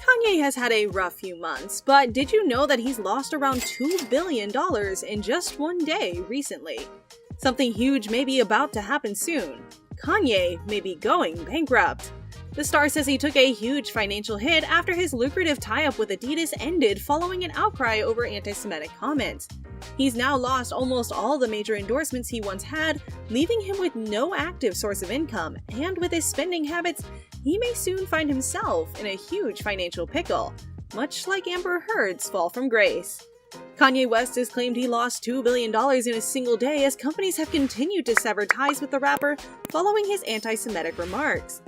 Kanye has had a rough few months, but did you know that he's lost around $2 billion in just one day recently? Something huge may be about to happen soon. Kanye may be going bankrupt. The star says he took a huge financial hit after his lucrative tie-up with Adidas ended following an outcry over anti-Semitic comments. He's now lost almost all the major endorsements he once had, leaving him with no active source of income, and with his spending habits, he may soon find himself in a huge financial pickle, much like Amber Heard's fall from grace. Kanye West has claimed he lost $2 billion in a single day as companies have continued to sever ties with the rapper following his anti-Semitic remarks.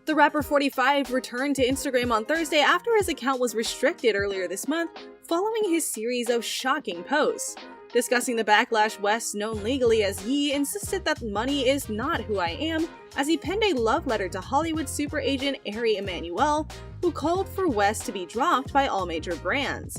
The rapper 45 returned to Instagram on Thursday after his account was restricted earlier this month following his series of shocking posts. Discussing the backlash, West, known legally as Ye, insisted that money is not who I am, as he penned a love letter to Hollywood super agent Ari Emanuel, who called for West to be dropped by all major brands.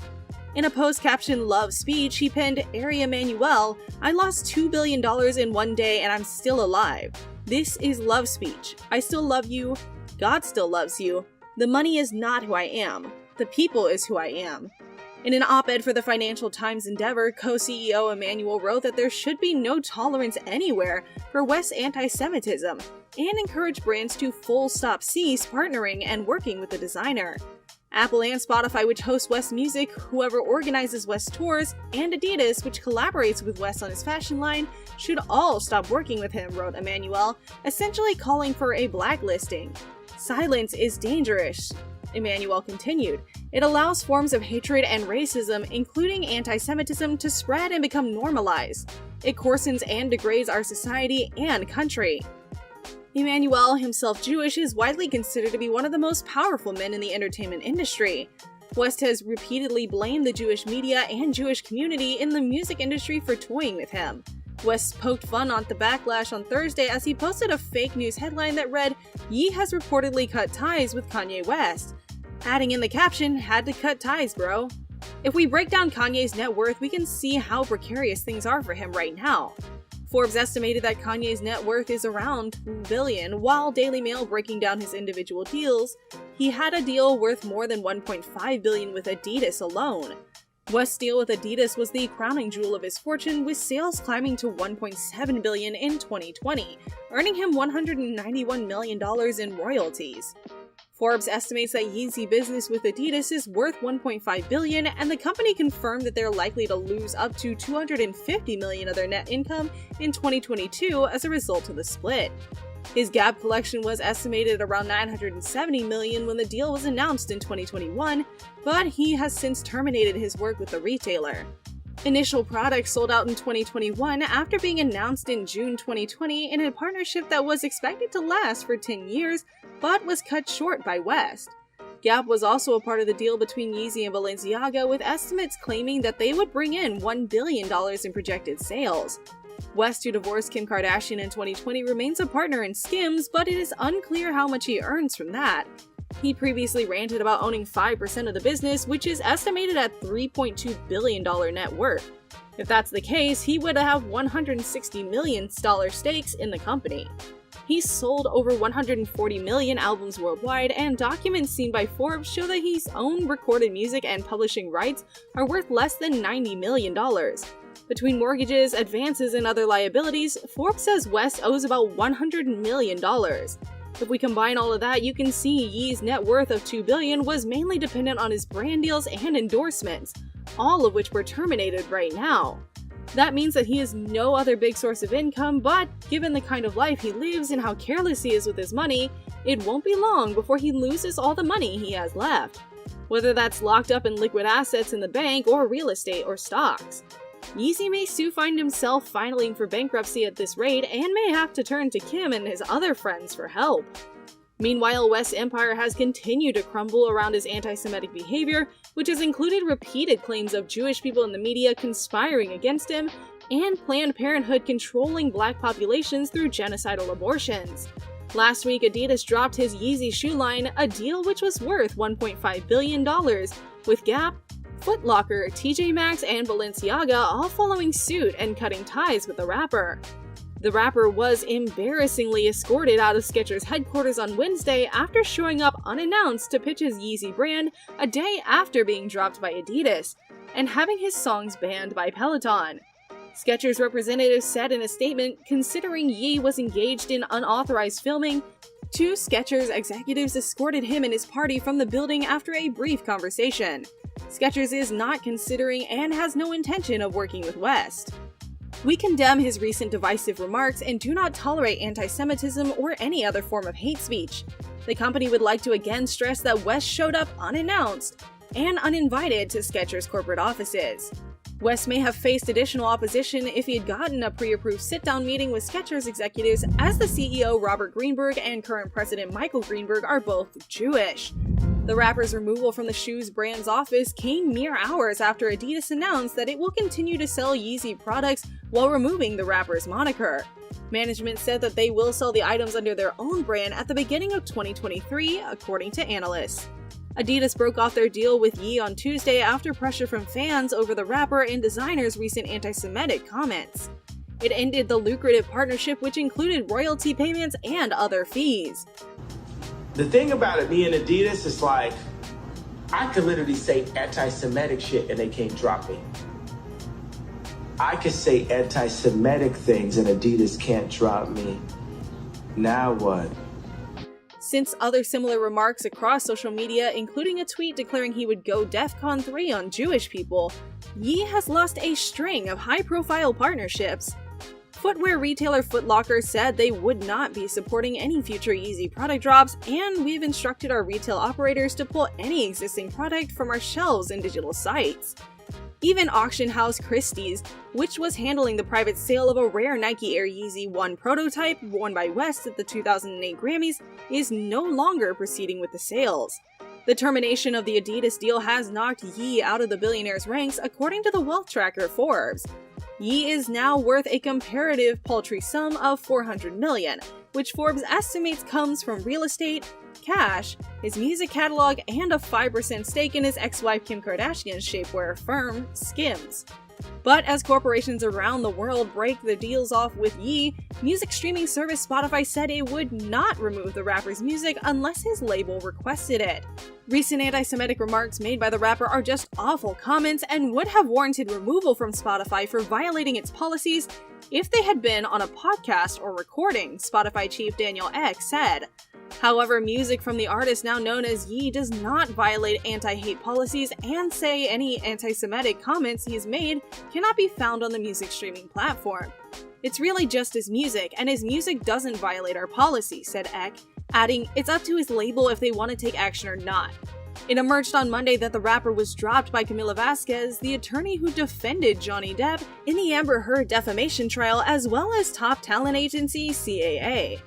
In a post captioned love speech, he penned, "Ari Emanuel, I lost $2 billion in one day and I'm still alive. This is love speech. I still love you. God still loves you. The money is not who I am. The people is who I am." In an op-ed for the Financial Times Endeavor, co-CEO Emanuel wrote that there should be no tolerance anywhere for West's anti-Semitism, and encouraged brands to full stop cease partnering and working with the designer. Apple and Spotify, which host West's music, whoever organizes West's tours, and Adidas, which collaborates with West on his fashion line, should all stop working with him, wrote Emanuel, essentially calling for a blacklisting. "Silence is dangerous," Emanuel continued. "It allows forms of hatred and racism, including anti-Semitism, to spread and become normalized. It coarsens and degrades our society and country." Emanuel, himself Jewish, is widely considered to be one of the most powerful men in the entertainment industry. West has repeatedly blamed the Jewish media and Jewish community in the music industry for toying with him. West poked fun at the backlash on Thursday as he posted a fake news headline that read, "Ye has reportedly cut ties with Kanye West," adding in the caption, "Had to cut ties, bro." If we break down Kanye's net worth, we can see how precarious things are for him right now. Forbes estimated that Kanye's net worth is around $1 billion, while Daily Mail breaking down his individual deals, he had a deal worth more than $1.5 billion with Adidas alone. West's deal with Adidas was the crowning jewel of his fortune, with sales climbing to $1.7 billion in 2020, earning him $191 million in royalties. Forbes estimates that Yeezy business with Adidas is worth $1.5 billion, and the company confirmed that they're likely to lose up to $250 million of their net income in 2022 as a result of the split. His Gap collection was estimated at around $970 million when the deal was announced in 2021, but he has since terminated his work with the retailer. Initial products sold out in 2021 after being announced in June 2020 in a partnership that was expected to last for 10 years, but was cut short by West. Gap was also a part of the deal between Yeezy and Balenciaga, with estimates claiming that they would bring in $1 billion in projected sales. West, who divorced Kim Kardashian in 2020, remains a partner in Skims, but it is unclear how much he earns from that. He previously ranted about owning 5% of the business, which is estimated at $3.2 billion net worth. If that's the case, he would have $160 million stakes in the company. He's sold over 140 million albums worldwide, and documents seen by Forbes show that his own recorded music and publishing rights are worth less than $90 million. Between mortgages, advances, and other liabilities, Forbes says West owes about $100 million. If we combine all of that, you can see Yee's net worth of $2 billion was mainly dependent on his brand deals and endorsements, all of which were terminated right now. That means that he has no other big source of income, but given the kind of life he lives and how careless he is with his money, it won't be long before he loses all the money he has left. Whether that's locked up in liquid assets in the bank or real estate or stocks. Yeezy may soon find himself filing for bankruptcy at this rate and may have to turn to Kim and his other friends for help. Meanwhile, West's empire has continued to crumble around his anti-Semitic behavior, which has included repeated claims of Jewish people in the media conspiring against him, and Planned Parenthood controlling black populations through genocidal abortions. Last week, Adidas dropped his Yeezy shoe line, a deal which was worth $1.5 billion, with Gap, Foot Locker, TJ Maxx, and Balenciaga all following suit and cutting ties with the rapper. The rapper was embarrassingly escorted out of Skechers headquarters on Wednesday after showing up unannounced to pitch his Yeezy brand a day after being dropped by Adidas and having his songs banned by Peloton. Skechers representatives said in a statement, considering Yee was engaged in unauthorized filming, 2 Skechers executives escorted him and his party from the building after a brief conversation. Skechers is not considering and has no intention of working with West. We condemn his recent divisive remarks and do not tolerate anti-Semitism or any other form of hate speech. The company would like to again stress that West showed up unannounced and uninvited to Skechers' corporate offices. West may have faced additional opposition if he had gotten a pre-approved sit-down meeting with Skechers executives, as the CEO Robert Greenberg and current president Michael Greenberg are both Jewish. The rapper's removal from the shoes brand's office came mere hours after Adidas announced that it will continue to sell Yeezy products while removing the rapper's moniker. Management said that they will sell the items under their own brand at the beginning of 2023, according to analysts. Adidas broke off their deal with Yee on Tuesday after pressure from fans over the rapper and designer's recent anti-Semitic comments. It ended the lucrative partnership, which included royalty payments and other fees. The thing about it being Adidas is like, I could literally say anti-Semitic shit and they can't drop me. I could say anti-Semitic things and Adidas can't drop me. Now what? Since other similar remarks across social media, including a tweet declaring he would go DEFCON 3 on Jewish people, Yee has lost a string of high-profile partnerships. Footwear retailer Foot Locker said they would not be supporting any future Yeezy product drops, and we've instructed our retail operators to pull any existing product from our shelves and digital sites. Even auction house Christie's, which was handling the private sale of a rare Nike Air Yeezy 1 prototype worn by West at the 2008 Grammys, is no longer proceeding with the sales. The termination of the Adidas deal has knocked Yee out of the billionaire's ranks, according to the wealth tracker Forbes. Yee is now worth a comparative paltry sum of $400 million, which Forbes estimates comes from real estate, cash, his music catalog, and a 5% stake in his ex-wife Kim Kardashian's shapewear firm, Skims. But as corporations around the world break the deals off with Yee, music streaming service Spotify said it would not remove the rapper's music unless his label requested it. Recent anti-Semitic remarks made by the rapper are just awful comments and would have warranted removal from Spotify for violating its policies if they had been on a podcast or recording, Spotify chief Daniel Ek said. However, music from the artist now known as Yee does not violate anti-hate policies and say any anti-Semitic comments he's made cannot be found on the music streaming platform. It's really just his music, and his music doesn't violate our policy, said Ek, adding, it's up to his label if they want to take action or not. It emerged on Monday that the rapper was dropped by Camila Vasquez, the attorney who defended Johnny Depp in the Amber Heard defamation trial, as well as top talent agency CAA.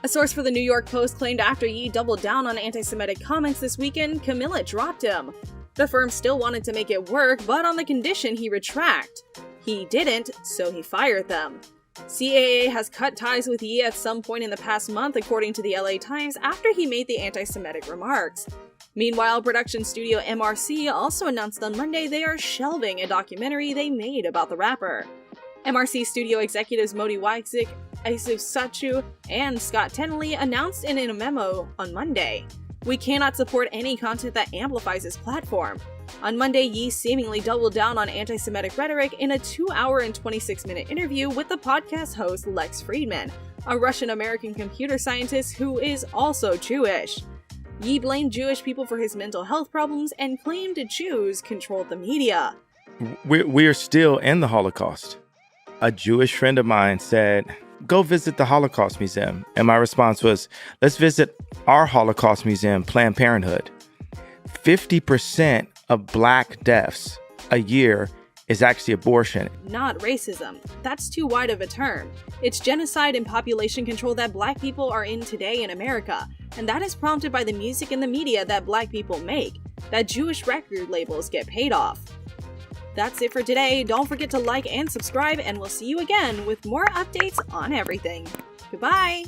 A source for the New York Post claimed after Yee doubled down on anti-Semitic comments this weekend, Camila dropped him. The firm still wanted to make it work, but on the condition he retract. He didn't, so he fired them. CAA has cut ties with Yee at some point in the past month, according to the LA Times, after he made the anti-Semitic remarks. Meanwhile, production studio MRC also announced on Monday they are shelving a documentary they made about the rapper. MRC studio executives Modi Wazik, Isuf Sachu, and Scott Tenley announced in a memo on Monday, "We cannot support any content that amplifies this platform." On Monday, Yee seemingly doubled down on anti-Semitic rhetoric in a 2-hour and 26-minute interview with the podcast host Lex Friedman, a Russian-American computer scientist who is also Jewish. Yee blamed Jewish people for his mental health problems and claimed Jews controlled the media. We're still in the Holocaust. A Jewish friend of mine said, go visit the Holocaust Museum. And my response was, let's visit our Holocaust Museum, Planned Parenthood. 50% of Black deaths a year is actually abortion. Not racism. That's too wide of a term. It's genocide and population control that Black people are in today in America. And that is prompted by the music and the media that Black people make, that Jewish record labels get paid off. That's it for today. Don't forget to like and subscribe, and we'll see you again with more updates on everything. Goodbye!